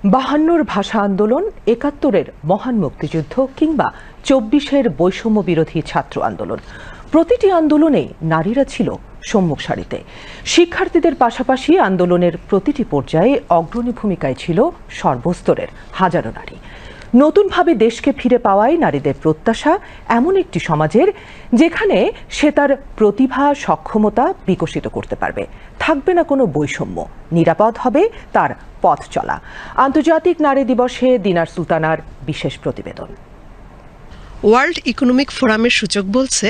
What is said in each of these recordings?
52-র ভাষা আন্দোলন, ৭১-এর মহান মুক্তিযুদ্ধ কিংবা ২৪-এর বৈষম্য বিরোধী ছাত্র আন্দোলন, প্রতিটি আন্দোলনে নারীরা ছিল সম্মুখ সারিতে। শিক্ষার্থীদের পাশাপাশি আন্দোলনের প্রতিটি পর্যায়ে অগ্রণী ভূমিকায় ছিল সর্বস্তরের হাজারো নারী। নতুনভাবে দেশকে ফিরে পাওয়ায় নারীদের প্রত্যাশা এমন একটি সমাজের যেখানে সে তার প্রতিভা, সক্ষমতা বিকশিত করতে পারবে, থাকবে না কোনো বৈষম্য, নিরাপদ হবে তার পথ চলা। আন্তর্জাতিক নারী দিবসে দিনার সুলতানার বিশেষ প্রতিবেদন। ওয়ার্ল্ড ইকোনমিক ফোরামের সূচক বলছে,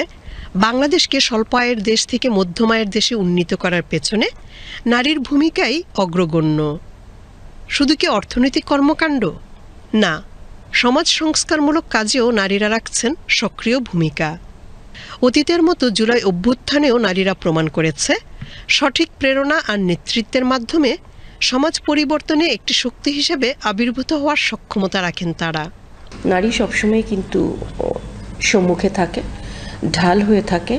বাংলাদেশকে স্বল্প আয়ের দেশ থেকে মধ্যম আয়ের দেশে উন্নীত করার পেছনে নারীর ভূমিকাই অগ্রগণ্য। শুধু কি অর্থনৈতিক কর্মকাণ্ড? না, সমাজ সংস্কারমূলক কাজেও নারীরা রাখছেন সক্রিয় ভূমিকা। অতীতের মতো জুলাই অভ্যুত্থানেও নারীরা প্রমাণ করেছে, সঠিক প্রেরণা আর নেতৃত্বের মাধ্যমে সমাজ পরিবর্তনে একটি শক্তি হিসেবে আবির্ভূত হওয়ার সক্ষমতা রাখেন তারা। নারী সবসময় কিন্তু সম্মুখে থাকে, ঢাল হয়ে থাকে।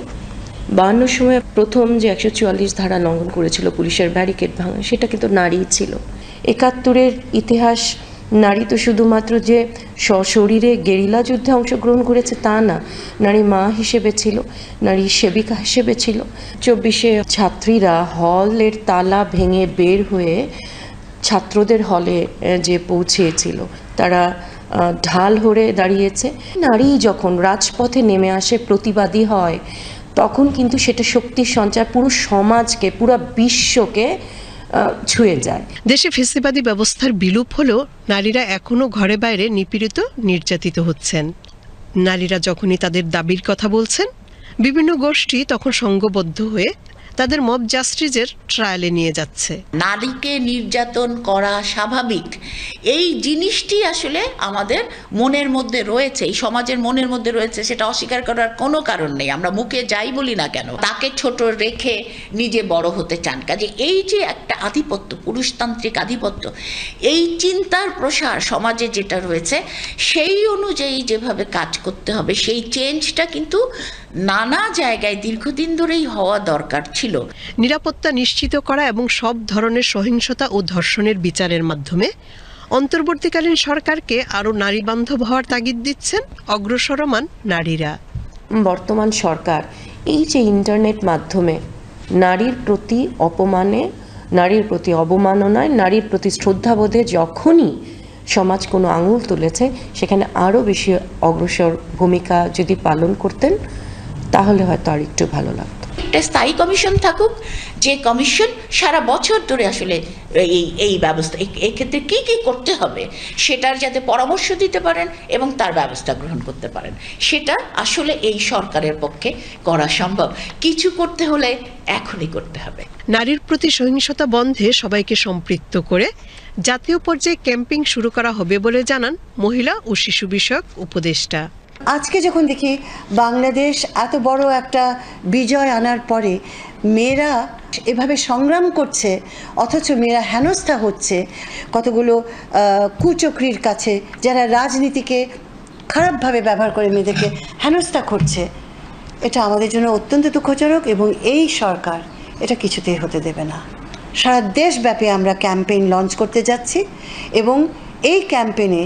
52 সময় প্রথম যে 144 ধারা লঙ্ঘন করেছিল, পুলিশের ব্যারিকেড ভাঙা, সেটা কিন্তু নারীই ছিল। ৭১-এর ইতিহাস, নারী তো শুধুমাত্র যে সশরীরে গেরিলা যুদ্ধে অংশগ্রহণ করেছে তা না, নারী মা হিসেবে ছিল, নারী সেবিকা হিসেবে ছিল। 24-এ ছাত্রীরা হলের তালা ভেঙে বের হয়ে ছাত্রদের হলে যে পৌঁছেছিল, তারা ঢাল হয়ে দাঁড়িয়েছে। নারী যখন রাজপথে নেমে আসে, প্রতিবাদী হয়, তখন কিন্তু সেটা শক্তির সঞ্চার পুরো সমাজকে, পুরো বিশ্বকে ছুঁয়ে যায়। দেশে ফ্যাসিবাদী ব্যবস্থার বিলোপ হলেও নারীরা এখনো ঘরে বাইরে নিপীড়িত, নির্যাতিত হচ্ছেন। নারীরা যখনই তাদের দাবির কথা বলছেন, বিভিন্ন গোষ্ঠী তখন সংঘবদ্ধ হয়ে তাদের মব জাস্টিসের ট্রায়ালে নিয়ে যাচ্ছে। নারীকে নির্যাতন করা স্বাভাবিক, এই জিনিসটি আসলে আমাদের মনের মধ্যে রয়েছে, এই সমাজের মনের মধ্যে রয়েছে, সেটা অস্বীকার করার কোনো কারণ নেই। আমরা মুখে যাই বলি না কেন, তাকে ছোট রেখে নিজে বড় হতে চান। কাজে এই যে একটা আধিপত্য, পুরুষতান্ত্রিক আধিপত্য, এই চিন্তার প্রসার সমাজে যেটা রয়েছে, সেই অনুযায়ী যেভাবে কাজ করতে হবে, সেই চেঞ্জটা কিন্তু নানা জায়গায় দীর্ঘদিন ধরেই হওয়া দরকার ছিল। নিরাপত্তা নিশ্চিত করা এবং সব ধরনের সহিংসতা ও ধর্ষণের বিচারের মাধ্যমে অন্তর্বর্তীকালীন সরকারকে আরও নারী বান্ধব হওয়ার তাগিদ দিচ্ছেন অগ্রসরমান নারীরা। বর্তমান সরকার এই যে ইন্টারনেট মাধ্যমে নারীর প্রতি অপমানে, নারীর প্রতি অবমাননায়, নারীর প্রতি শ্রদ্ধাবোধে যখনই সমাজ কোনো আঙুল তুলেছে, সেখানে আরও বেশি অগ্রসর ভূমিকা যদি পালন করতেন, তাহলে হয়তো আর একটু ভালো লাগতো। একটা স্থায়ী কমিশন থাকুক, যে কমিশন সারা বছর ধরে আসলে এই ব্যবস্থা, এক্ষেত্রে কি কি করতে হবে সেটার যাতে পরামর্শ দিতে পারেন এবং তার ব্যবস্থা গ্রহণ করতে পারেন, সেটা আসলে এই সরকারের পক্ষে করা সম্ভব। কিছু করতে হলে এখনই করতে হবে। নারীর প্রতি সহিংসতা বন্ধে সবাইকে সম্পৃক্ত করে জাতীয় পর্যায়ে ক্যাম্পিং শুরু করা হবে বলে জানান মহিলা ও শিশু বিষয়ক উপদেষ্টা। আজকে যখন দেখি বাংলাদেশ এত বড় একটা বিজয় আনার পরে মেয়েরা এভাবে সংগ্রাম করছে, অথচ মেয়েরা হেনস্থা হচ্ছে, কতগুলো কুচক্রীর কাছে, যারা রাজনীতিকে খারাপভাবে ব্যবহার করে মেয়েদেরকে হেনস্থা করছে, এটা আমাদের জন্য অত্যন্ত দুঃখজনক এবং এই সরকার এটা কিছুতেই হতে দেবে না। সারা দেশব্যাপী আমরা ক্যাম্পেইন লঞ্চ করতে যাচ্ছি এবং এই ক্যাম্পেইনে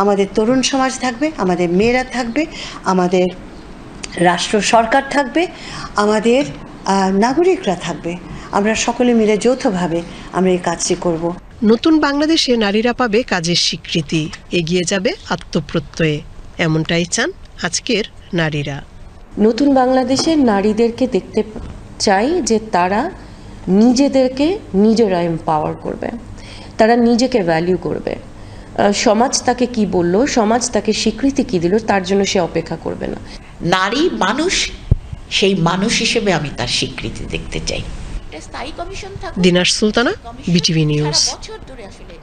আমাদের তরুণ সমাজ থাকবে, আমাদের মেয়েরা থাকবে, আমাদের রাষ্ট্র সরকার থাকবে, আমাদের নাগরিকরা থাকবে। আমরা সকলে মিলে যৌথভাবে আমরা এই কাজটি করব। নতুন বাংলাদেশে নারীরা পাবে কাজের স্বীকৃতি, এগিয়ে যাবে আত্মপ্রত্যয়ে, এমনটাই চান আজকের নারীরা। নতুন বাংলাদেশের নারীদেরকে দেখতে চাই যে তারা নিজেদেরকে নিজেরা এম্পাওয়ার করবে, তারা নিজেকে ভ্যালিউ করবে। সমাজ তাকে কি বলল, সমাজ তাকে স্বীকৃতি কি দিল, তার জন্য সে অপেক্ষা করবে না। নারী মানুষ, সেই মানুষ হিসেবে আমি তার স্বীকৃতি দেখতে চাই। স্থায়ী কমিশন থাকুক। দিনার সুলতানা, বিটিভি নিউজ। বছর ধরে আসলে